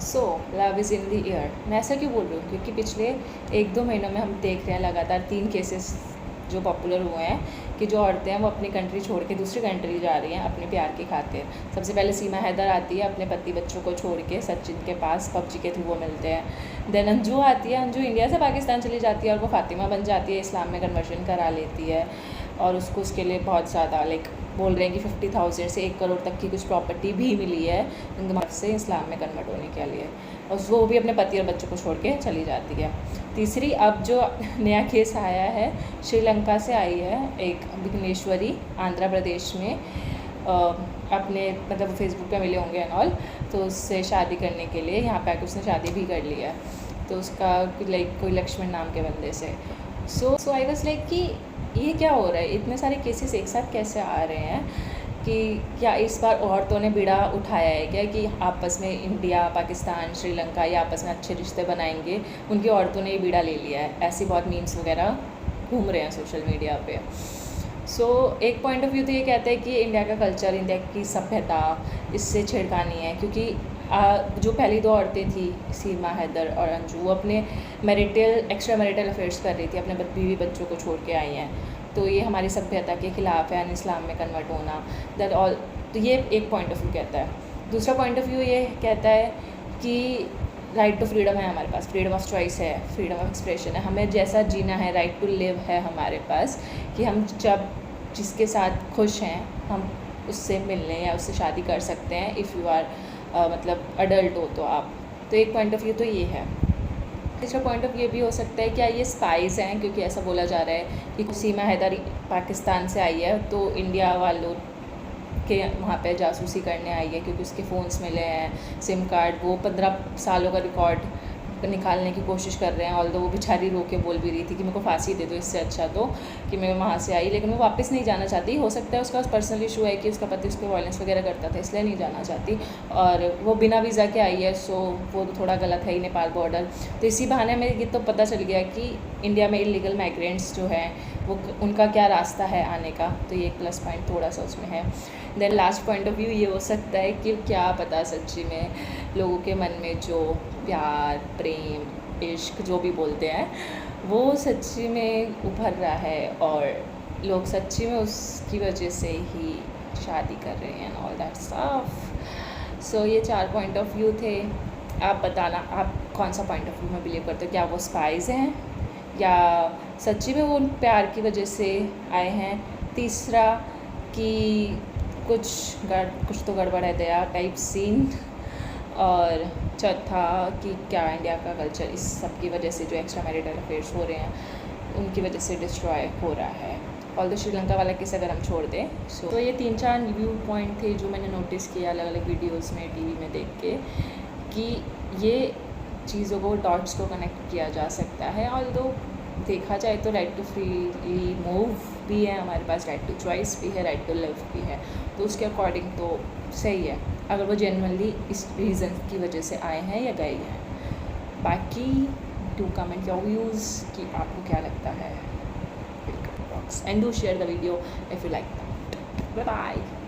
So love is in the air. मैं ऐसा क्यों बोल रही हूँ, क्योंकि पिछले 1-2 महीनों में हम देख रहे हैं लगातार 3 केसेस जो पॉपुलर हुए हैं कि जो औरतें हैं वो अपनी कंट्री छोड़ के दूसरी कंट्री जा रही हैं अपने प्यार की खातिर। सबसे पहले सीमा हैदर आती है अपने पति बच्चों को छोड़ के सचिन के पास, पबजी के थ्रू वो मिलते हैं। देन अंजू आती है, अंजू इंडिया से पाकिस्तान चली जाती है और वो फातिमा बन जाती है, इस्लाम में कन्वर्जन करा लेती है और उसको उसके लिए बहुत ज़्यादा बोल रहे हैं कि 50,000 से 1 करोड़ तक की कुछ प्रॉपर्टी भी मिली है उनके मार्फ से इस्लाम में कन्वर्ट होने के लिए, और वो भी अपने पति और बच्चों को छोड़ के चली जाती है। तीसरी, अब जो नया केस आया है श्रीलंका से आई है एक विघ्नेश्वरी, आंध्र प्रदेश में अपने मतलब फेसबुक पे मिले होंगे एंड ऑल, तो उससे शादी करने के लिए यहाँ पे आकर उसने शादी भी कर ली है, तो उसका कोई लक्ष्मण नाम के बंदे से। सो आई वाज लाइक कि ये क्या हो रहा है, इतने सारे केसेस एक साथ कैसे आ रहे हैं, कि क्या इस बार औरतों ने बीड़ा उठाया है क्या कि आपस में इंडिया, पाकिस्तान, श्रीलंका ये आपस में अच्छे रिश्ते बनाएंगे, उनकी औरतों ने ये बीड़ा ले लिया है। ऐसी बहुत मीम्स वगैरह घूम रहे हैं सोशल मीडिया पे। एक पॉइंट ऑफ व्यू तो ये कहता है कि इंडिया का कल्चर, इंडिया की सभ्यता इससे छेड़खानी है, क्योंकि जो पहली 2 औरतें थी सीमा हैदर और अंजू, वो अपने एक्स्ट्रा मैरिटल अफेयर्स कर रही थी, अपने बीवी बच्चों को छोड़ के आई हैं, तो ये हमारी सभ्यता के ख़िलाफ़ है, इस्लाम में कन्वर्ट होना, दैट ऑल। तो ये एक पॉइंट ऑफ व्यू कहता है। दूसरा पॉइंट ऑफ व्यू ये कहता है कि राइट टू फ्रीडम है हमारे पास, फ्रीडम ऑफ चॉइस है, फ्रीडम ऑफ एक्सप्रेशन है, हमें जैसा जीना है, राइट टू लिव है हमारे पास, कि हम जब जिसके साथ खुश हैं हम उससे मिलने या उससे शादी कर सकते हैं, इफ़ यू आर मतलब अडल्ट हो तो आप। तो एक पॉइंट ऑफ व्यू तो ये है। तीसरा पॉइंट ऑफ व्यू भी हो सकता है क्या ये स्पाइस हैं, क्योंकि ऐसा बोला जा रहा है कि सीमा हैदर पाकिस्तान से आई है तो इंडिया वालों के वहाँ पे जासूसी करने आई है, क्योंकि उसके फ़ोन्स मिले हैं, सिम कार्ड, वो 15 सालों का रिकॉर्ड निकालने की कोशिश कर रहे हैं। ऑल्दो वो बेचारी रो के बोल भी रही थी कि मेरे को फांसी दे दो, इससे अच्छा तो कि मैं वहाँ से आई, लेकिन वो वापस नहीं जाना चाहती। हो सकता है उसका पर्सनल इशू है कि उसका पति उस पर वायलेंस वगैरह करता था, इसलिए नहीं जाना चाहती, और वो बिना वीज़ा के आई है, सो वो तो थोड़ा गलत है ही, नेपाल बॉर्डर। तो इसी बहाने में ये तो पता चल गया कि इंडिया में इलीगल माइग्रेंट्स जो हैं वो उनका क्या रास्ता है आने का, तो ये एक प्लस पॉइंट थोड़ा सा उसमें है। Then last point of view ये हो सकता है कि क्या पता सच्ची में लोगों के मन में जो प्यार, प्रेम, इश्क जो भी बोलते हैं वो सच्ची में उभर रहा है और लोग सच्ची में उसकी वजह से ही शादी कर रहे हैं ऑल दैट स्टफ। सो ये 4 पॉइंट ऑफ व्यू थे। आप बताना आप कौन सा पॉइंट ऑफ व्यू में बिलीव करते हो, क्या वो स्पाइस हैं या सच्ची में वो उन प्यार की वजह से आए हैं। तीसरा कि कुछ तो गड़बड़ है दया टाइप सीन, और चौथा कि क्या इंडिया का कल्चर इस सब की वजह से जो एक्स्ट्रा मैरिटल अफेयर्स हो रहे हैं उनकी वजह से डिस्ट्रॉय हो रहा है। ऑल्दो श्रीलंका वाला केस अगर हम छोड़ दें तो ये 3-4 व्यू पॉइंट थे जो मैंने नोटिस किया अलग अलग वीडियोस में, टीवी में देख के, कि ये चीज़ों को, डॉट्स को कनेक्ट किया जा सकता है। ऑल्दो देखा जाए तो राइट टू फ्रीली मूव भी है हमारे पास, राइट टू चॉइस भी है, राइट टू लिव भी है, तो उसके अकॉर्डिंग तो सही है अगर वो जेन्युइनली इस रीज़न की वजह से आए हैं या गए हैं। बाकी डू कमेंट योर व्यूज़ कि आपको क्या लगता है, and do share the video if you like that. Bye bye.